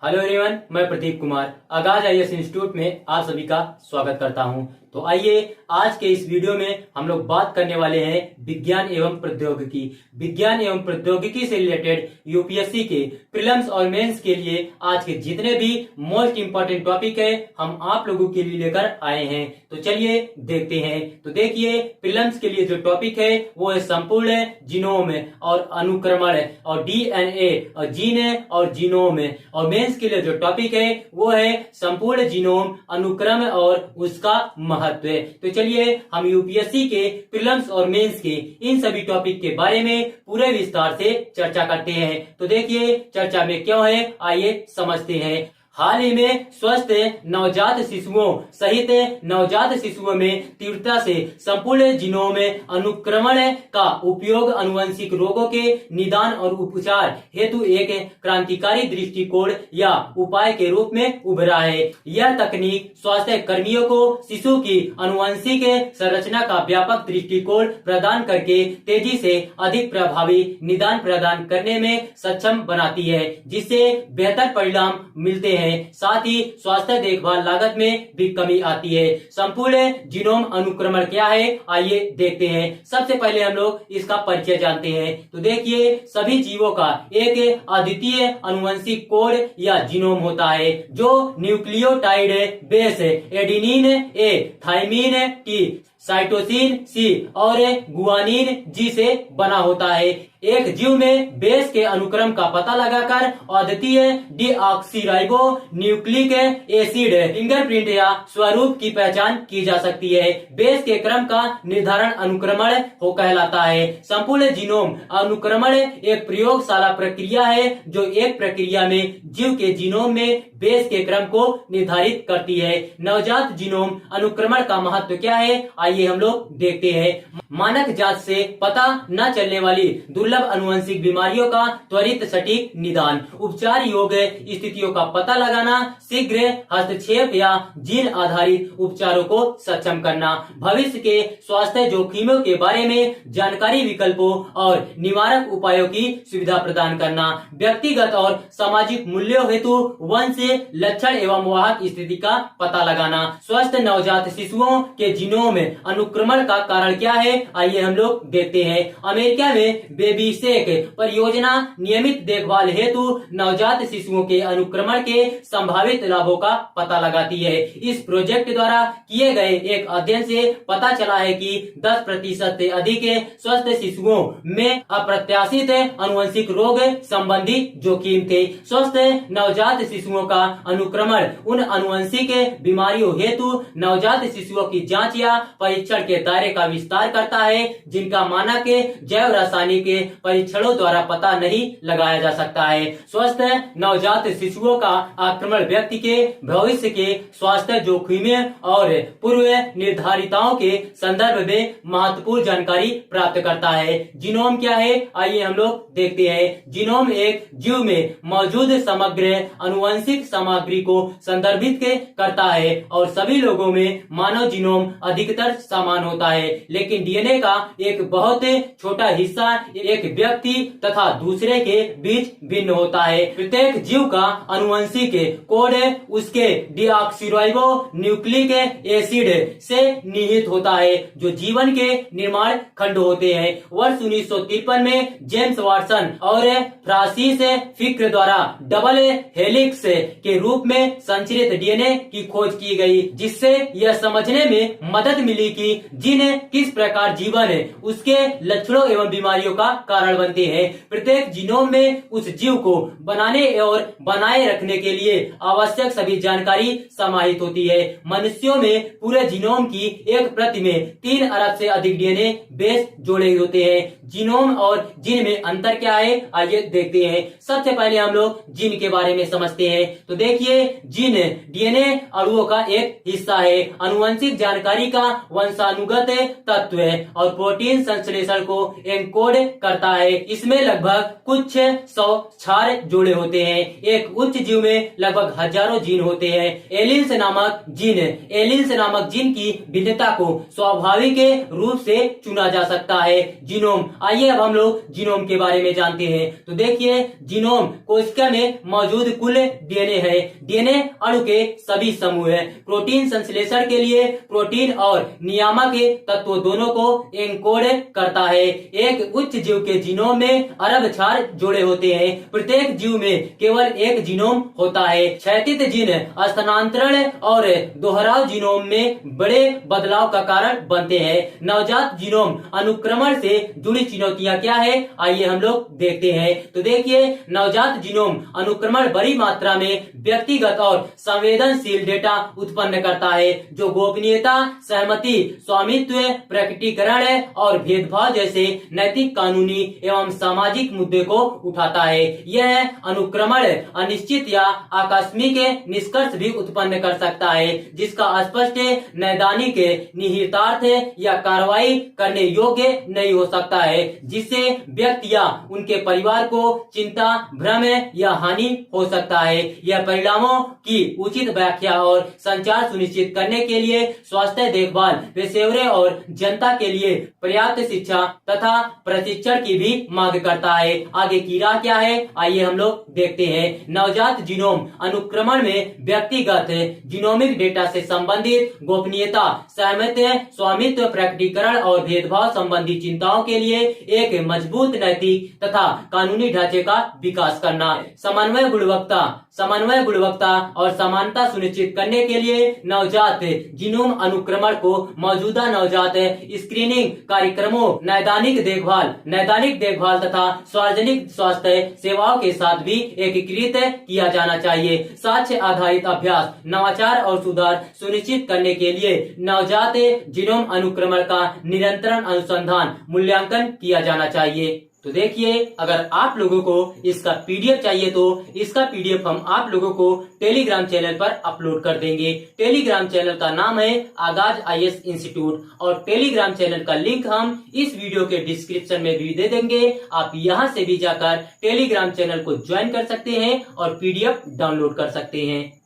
Hello everyone, मैं प्रदीप कुमार आगाज IAS institute में आप सभी का स्वागत करता हूं। तो आइए आज के इस वीडियो में हम लोग बात करने वाले हैं विज्ञान एवं प्रौद्योगिकी। विज्ञान एवं प्रौद्योगिकी से रिलेटेड यूपीएससी के प्रीलिम्स और मेंस के लिए आज के जितने भी मोस्ट इंपोर्टेंट टॉपिक है हम आप लोगों के लिए लेकर आए हैं। तो चलिए देखते हैं। तो देखिए, प्रीलिम्स के लिए जो टॉपिक है वो है संपूर्ण जीनोम और अनुक्रमण और डीएनए और जीन और जीनोम, और मेंस के लिए जो टॉपिक है वो है संपूर्ण जीनोम, अनुक्रम और उसका महत्व। तो चलिए हम यूपीएससी के प्रीलिम्स और मेंस के इन सभी टॉपिक के बारे में पूरे विस्तार से चर्चा करते हैं। तो देखिए चर्चा में क्यों है, आइए समझते हैं। हाल ही में स्वस्थ नवजात शिशुओं सहित नवजात शिशुओं में तीव्रता से संपूर्ण जीनोम अनुक्रमण का उपयोग अनुवंशिक रोगों के निदान और उपचार हेतु एक क्रांतिकारी दृष्टिकोण या उपाय के रूप में उभरा है। यह तकनीक स्वास्थ्य कर्मियों को शिशु की अनुवंशिक संरचना का व्यापक दृष्टिकोण प्रदान करके तेजी से अधिक प्रभावी निदान प्रदान करने में सक्षम बनाती है, जिससे बेहतर परिणाम मिलते हैं। साथ ही स्वास्थ्य देखभाल लागत में भी कमी आती है। संपूर्ण जीनोम अनुक्रमण क्या है, आइए देखते हैं। सबसे पहले हम लोग इसका परिचय जानते हैं। तो देखिए, सभी जीवों का एक अद्वितीय अनुवंशिक कोड या जीनोम होता है जो nucleotide base adenine A, thymine T, cytosine C और गुआनिन जी से बना होता है। एक जीव में बेस के अनुक्रम का पता लगाकर अद्वितीय डीऑक्सीराइबो न्यूक्लिक एसिड फिंगरप्रिंट या स्वरूप की पहचान की जा सकती है। बेस के क्रम का निर्धारण अनुक्रमण हो कहलाता है। संपूर्ण जीनोम अनुक्रमण एक प्रयोगशाला प्रक्रिया है जो एक प्रक्रिया में जीव के जीनोम में बेस के क्रम को निर्धारित करती है। नवजात जीनोम अनुक्रमण का महत्व क्या है, आइए हम लोग देखते हैं। मानक जांच से पता न चलने वाली दुर्लभ अनुवंशिक बीमारियों का त्वरित सटीक निदान, उपचार योग्य स्थितियों का पता लगाना, शीघ्र हस्तक्षेप या जीन आधारित उपचारों को सक्षम करना, भविष्य के स्वास्थ्य जोखिमों के बारे में जानकारी, विकल्पों और निवारक उपायों की सुविधा प्रदान करना, व्यक्तिगत और सामाजिक मूल्यों हेतु वंश लक्षण एवं वाहक स्थिति का पता लगाना। स्वस्थ नवजात शिशुओं के जीनोम अनुक्रमण का कारण क्या है, आइए हम लोग देखते हैं। अमेरिका में बेबी सेक परियोजना नियमित देखभाल हेतु नवजात शिशुओं के अनुक्रमण के संभावित लाभों का पता लगाती है। इस प्रोजेक्ट द्वारा किए गए एक अध्ययन से पता चला है कि 10% से अधिक स्वस्थ शिशुओं में अप्रत्याशित अनुवंशिक रोग संबंधी जोखिम थे। स्वस्थ नवजात शिशुओं का अनुक्रमण उन अनुवंशिक बीमारियों हेतु नवजात शिशुओं की जांच या परीक्षण के दायरे का विस्तार करता है जिनका मानक जैव रासायनिक परीक्षणों द्वारा पता नहीं लगाया जा सकता है। स्वस्थ नवजात शिशुओं का आक्रमण व्यक्ति के भविष्य के स्वास्थ्य जोखिमों और पूर्व निर्धारिताओं के संदर्भ में महत्वपूर्ण जानकारी प्राप्त करता है। जीनोम क्या है, आइए हम लोग देखते हैं। जीनोम एक जीव में मौजूद समग्र अनुवंशिक सामग्री को संदर्भित करता है और सभी लोगों में मानव जीनोम अधिकतर समान होता है, लेकिन डीएनए का एक बहुत छोटा हिस्सा एक व्यक्ति तथा दूसरे के बीच भिन्न होता है। प्रत्येक जीव का अनुवंशिक कोड उसके डीऑक्सीराइबो न्यूक्लिक एसिड से निहित होता है जो जीवन के निर्माण खंड होते हैं। वर्ष 1953 में जेम्स वाटसन और फ्रांसिस फिक्र द्वारा डबल हेलिक्स के रूप में संचरित डीएनए की खोज की गई, जिससे यह समझने में मदद मिली कि जीन किस प्रकार जीवन उसके लक्षणों एवं बीमारियों का कारण बनते हैं। प्रत्येक जीनोम में उस जीव को बनाने और बनाए रखने के लिए आवश्यक सभी जानकारी समाहित होती है। मनुष्यों में पूरे जीनोम की एक प्रति में 3 अरब से अधिक डीएनए बेस जोड़े होते हैं। जीनोम और जीन में अंतर क्या है, आइए देखते हैं। सबसे पहले हम लोग जीन के बारे में समझते हैं। तो देखिए, जीन डीएनए अणुओं का एक हिस्सा है। अनुवंशिक जानकारी का वंशानुगत तत्व और प्रोटीन संश्लेषण को एनकोड करता है। इसमें लगभग कुछ 100 क्षार जोड़े होते हैं। एक उच्च जीव में लगभग हजारों जीन होते हैं। एलिन्स नामक जीन की भिन्नता को स्वाभाविक रूप से चुना जा सकता है। जीनोम, आइए अब हम लोग जीनोम के बारे में जानते हैं। तो देखिए, जीनोम कोशिका में मौजूद कुल डीएनए है। डीएनए अणु के सभी समूह है। प्रोटीन संश्लेषण के लिए प्रोटीन और नियामक तत्वों दोनों को एनकोड करता है। एक उच्च जीव के जीनोम में अरब क्षार जोड़े होते हैं। प्रत्येक जीव में केवल एक जीनोम होता है। क्षैतिज जीन स्थानांतरण और दोहराव जीनोम में बड़े बदलाव का कारण बनते हैं। नवजात जीनोम अनुक्रमण से जुड़ी चुनौतियां क्या है, आइए हम लोग देखते हैं। तो देखिए, नवजात जीनोम अनुक्रमण बड़ी मात्रा में व्यक्तिगत और संवेदनशील डेटा उत्पन्न करता है, जो गोपनीयता, सहमति, स्वामित्व, प्रकटीकरण और भेदभाव जैसे नैतिक, कानूनी एवं सामाजिक मुद्दे को उठाता है। यह अनुक्रमण अनिश्चित या आकस्मिक निष्कर्ष भी उत्पन्न कर सकता है, जिसका स्पष्ट नैदानिक निहितार्थ या कार्रवाई करने योग्य नहीं हो सकता है, जिससे व्यक्ति या उनके परिवार को चिंता, भ्रम या हानि हो सकता है। यह परिणामों की उचित व्याख्या और संचार सुनिश्चित करने के लिए स्वास्थ्य देखभाल पेशेवरों और जनता के लिए पर्याप्त शिक्षा तथा प्रशिक्षण की भी मांग करता है। आगे की राह क्या है, आइए हम लोग देखते हैं। नवजात जीनोम अनुक्रमण में व्यक्तिगत जीनोमिक डेटा से संबंधित गोपनीयता, सहमति, स्वामित्व, प्रकटीकरण और भेदभाव संबंधी चिंताओं के लिए एक मजबूत नैतिक तथा कानूनी ढांचे का विकास करना। समन्वय, गुणवत्ता और समानता सुनिश्चित करने के लिए नवजात जीनोम अनुक्रमण को मौजूदा नवजात स्क्रीनिंग कार्यक्रमों, नैदानिक देखभाल तथा सार्वजनिक स्वास्थ्य सेवाओं के साथ भी एकीकृत किया जाना चाहिए। साक्ष्य आधारित अभ्यास, नवाचार और सुधार सुनिश्चित करने के लिए नवजात जीनोम अनुक्रमण का निरंतर अनुसंधान, मूल्यांकन किया जाना चाहिए। तो देखिए, अगर आप लोगों को इसका पीडीएफ चाहिए तो इसका पीडीएफ हम आप लोगों को टेलीग्राम चैनल पर अपलोड कर देंगे। टेलीग्राम चैनल का नाम है आगाज आईएएस इंस्टीट्यूट और टेलीग्राम चैनल का लिंक हम इस वीडियो के डिस्क्रिप्शन में भी दे देंगे। आप यहां से भी जाकर टेलीग्राम चैनल को ज्वाइन कर सकते हैं और पीडीएफ डाउनलोड कर सकते हैं।